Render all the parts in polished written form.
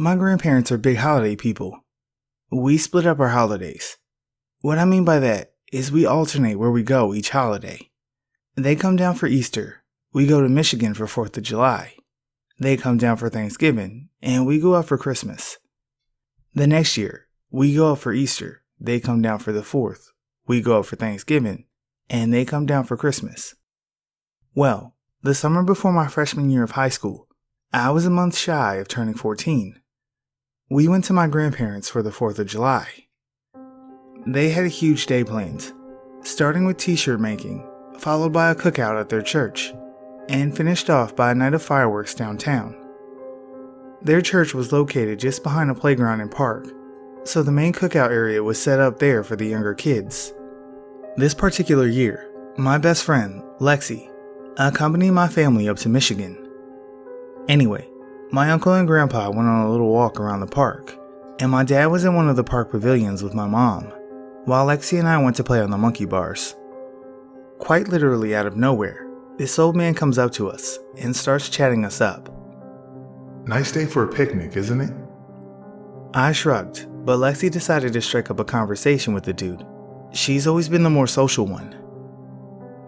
My grandparents are big holiday people. We split up our holidays. What I mean by that is we alternate where we go each holiday. They come down for Easter. We go to Michigan for 4th of July. They come down for Thanksgiving, and we go up for Christmas. The next year, we go up for Easter. They come down for the 4th. We go up for Thanksgiving, and they come down for Christmas. Well, the summer before my freshman year of high school, I was a month shy of turning 14. We went to my grandparents for the 4th of July. They had a huge day planned, starting with t-shirt making, followed by a cookout at their church, and finished off by a night of fireworks downtown. Their church was located just behind a playground and park, so the main cookout area was set up there for the younger kids. This particular year, my best friend, Lexi, accompanied my family up to Michigan. Anyway, my uncle and grandpa went on a little walk around the park, and my dad was in one of the park pavilions with my mom, while Lexi and I went to play on the monkey bars. Quite literally out of nowhere, this old man comes up to us and starts chatting us up. Nice day for a picnic, isn't it? I shrugged, but Lexi decided to strike up a conversation with the dude. She's always been the more social one.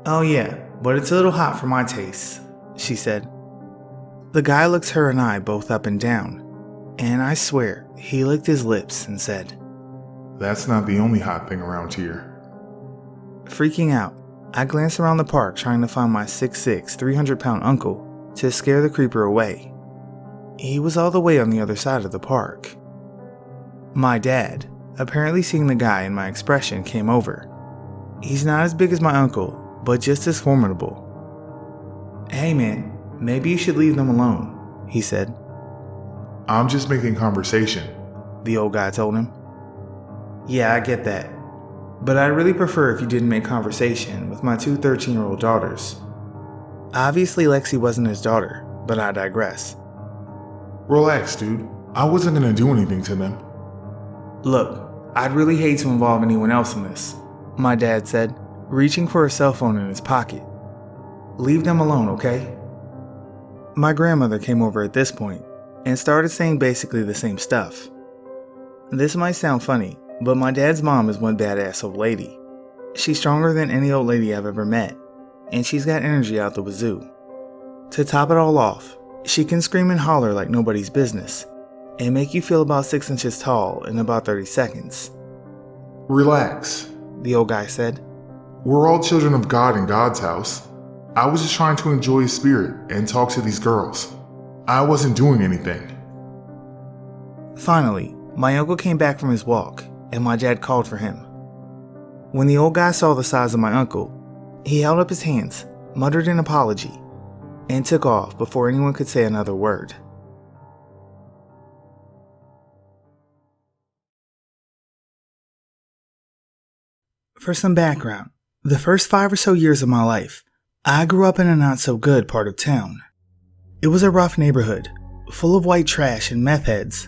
Oh yeah, but it's a little hot for my taste, she said. The guy looks her and I both up and down, and I swear he licked his lips and said, That's not the only hot thing around here. Freaking out, I glanced around the park trying to find my 6'6", 300-pound uncle to scare the creeper away. He was all the way on the other side of the park. My dad, apparently seeing the guy and my expression, came over. He's not as big as my uncle, but just as formidable. Hey man, maybe you should leave them alone, he said. I'm just making conversation, the old guy told him. Yeah, I get that. But I'd really prefer if you didn't make conversation with my two 13-year-old daughters. Obviously Lexi wasn't his daughter, but I digress. Relax, dude. I wasn't gonna do anything to them. Look, I'd really hate to involve anyone else in this, my dad said, reaching for a cell phone in his pocket. Leave them alone, okay? My grandmother came over at this point and started saying basically the same stuff. This might sound funny, but my dad's mom is one badass old lady. She's stronger than any old lady I've ever met, and she's got energy out the wazoo. To top it all off, she can scream and holler like nobody's business, and make you feel about 6 inches tall in about 30 seconds. Relax, the old guy said. We're all children of God in God's house. I was just trying to enjoy his spirit and talk to these girls. I wasn't doing anything. Finally, my uncle came back from his walk, and my dad called for him. When the old guy saw the size of my uncle, he held up his hands, muttered an apology, and took off before anyone could say another word. For some background, the first 5 or so years of my life, I grew up in a not-so-good part of town. It was a rough neighborhood, full of white trash and meth heads,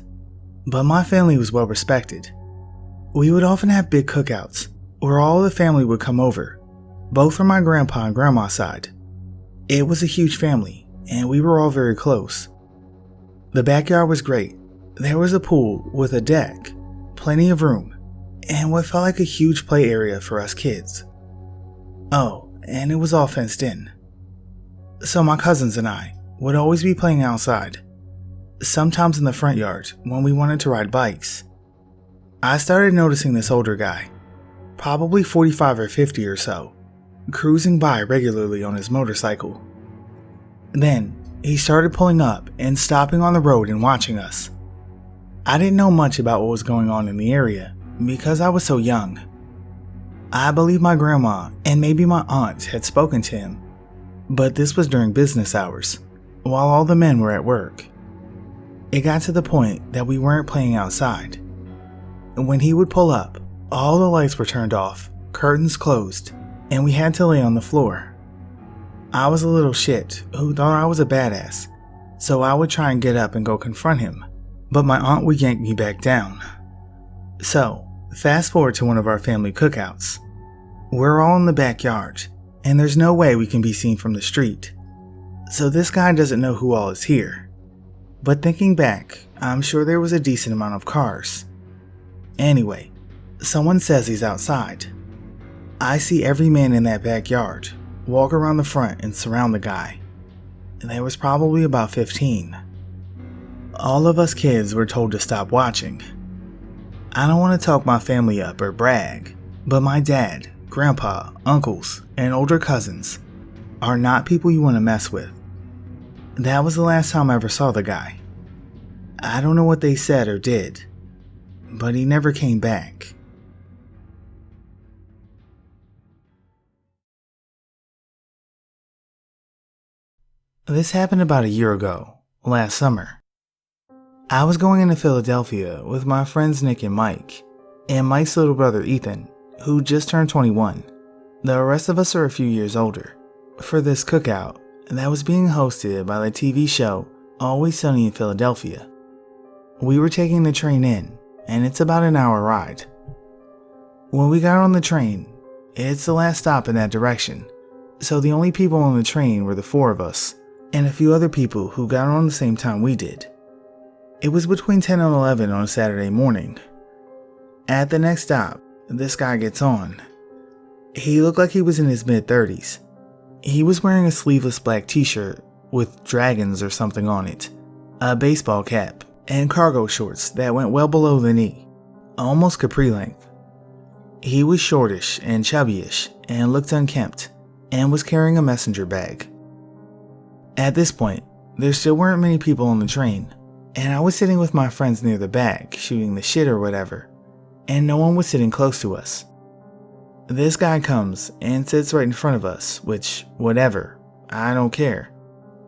but my family was well respected. We would often have big cookouts, where all of the family would come over, both from my grandpa and grandma's side. It was a huge family, and we were all very close. The backyard was great. There was a pool with a deck, plenty of room, and what felt like a huge play area for us kids. Oh, and it was all fenced in. So my cousins and I would always be playing outside, sometimes in the front yard when we wanted to ride bikes. I started noticing this older guy, probably 45 or 50 or so, cruising by regularly on his motorcycle. Then, he started pulling up and stopping on the road and watching us. I didn't know much about what was going on in the area because I was so young. I believe my grandma and maybe my aunt had spoken to him, but this was during business hours, while all the men were at work. It got to the point that we weren't playing outside. When he would pull up, all the lights were turned off, curtains closed, and we had to lay on the floor. I was a little shit who thought I was a badass, so I would try and get up and go confront him, but my aunt would yank me back down. So, fast forward to one of our family cookouts. We're all in the backyard, and there's no way we can be seen from the street. So this guy doesn't know who all is here. But thinking back, I'm sure there was a decent amount of cars. Anyway, someone says he's outside. I see every man in that backyard walk around the front and surround the guy. There was probably about 15. All of us kids were told to stop watching. I don't want to talk my family up or brag, but my dad, grandpa, uncles, and older cousins are not people you want to mess with. That was the last time I ever saw the guy. I don't know what they said or did, but he never came back. This happened about a year ago, last summer. I was going into Philadelphia with my friends Nick and Mike, and Mike's little brother Ethan, who just turned 21. The rest of us are a few years older, for this cookout that was being hosted by the TV show Always Sunny in Philadelphia. We were taking the train in, and it's about an hour ride. When we got on the train, it's the last stop in that direction, so the only people on the train were the four of us, and a few other people who got on the same time we did. It was between 10 and 11 on a Saturday morning. At the next stop, this guy gets on. He looked like he was in his mid-30s. He was wearing a sleeveless black t-shirt with dragons or something on it, a baseball cap, and cargo shorts that went well below the knee, almost capri length. He was shortish and chubbyish and looked unkempt, and was carrying a messenger bag. At this point, there still weren't many people on the train, and I was sitting with my friends near the back, shooting the shit or whatever, and no one was sitting close to us. This guy comes and sits right in front of us, which, whatever, I don't care.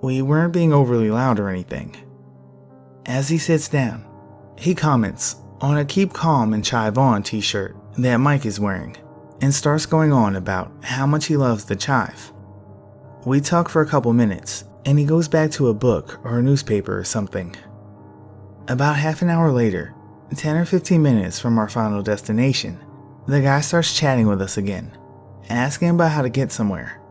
We weren't being overly loud or anything. As he sits down, he comments on a Keep Calm and Chive On t-shirt that Mike is wearing, and starts going on about how much he loves the chive. We talk for a couple minutes, and he goes back to a book or a newspaper or something. About half an hour later, 10 or 15 minutes from our final destination, the guy starts chatting with us again, asking about how to get somewhere.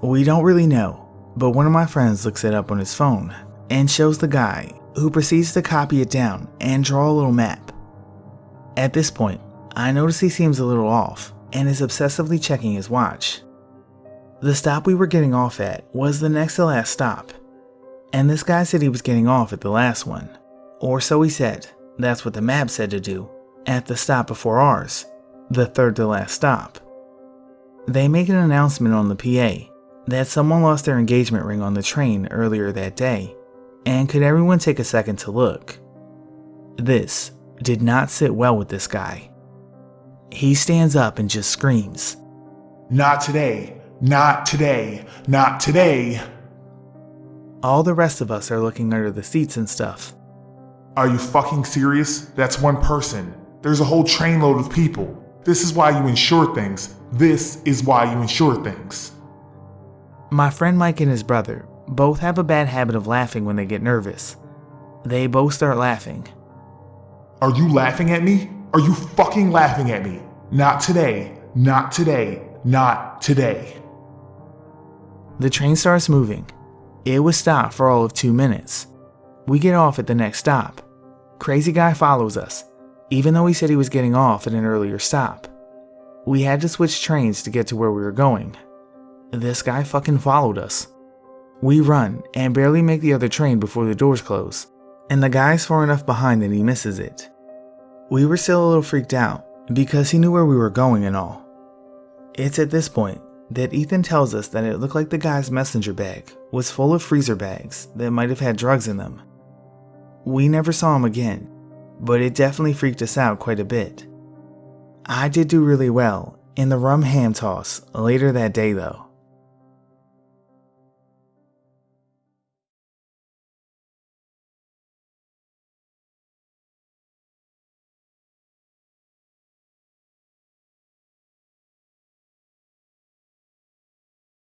We don't really know, but one of my friends looks it up on his phone and shows the guy, who proceeds to copy it down and draw a little map. At this point, I notice he seems a little off and is obsessively checking his watch. The stop we were getting off at was the next to last stop, and this guy said he was getting off at the last one, or so he said. That's what the map said to do, at the stop before ours, the third to last stop. They make an announcement on the PA that someone lost their engagement ring on the train earlier that day, and could everyone take a second to look. This did not sit well with this guy. He stands up and just screams, "Not today, not today, not today." All the rest of us are looking under the seats and stuff. Are you fucking serious? That's one person. There's a whole trainload of people. This is why you insure things. This is why you insure things. My friend Mike and his brother both have a bad habit of laughing when they get nervous. They both start laughing. Are you laughing at me? Are you fucking laughing at me? Not today, not today, not today. The train starts moving. It was stopped for all of 2 minutes. We get off at the next stop. Crazy guy follows us, even though he said he was getting off at an earlier stop. We had to switch trains to get to where we were going. This guy fucking followed us. We run and barely make the other train before the doors close, and the guy's far enough behind that he misses it. We were still a little freaked out because he knew where we were going and all. It's at this point that Ethan tells us that it looked like the guy's messenger bag was full of freezer bags that might have had drugs in them. We never saw him again, but it definitely freaked us out quite a bit. I did do really well in the rum ham toss later that day though.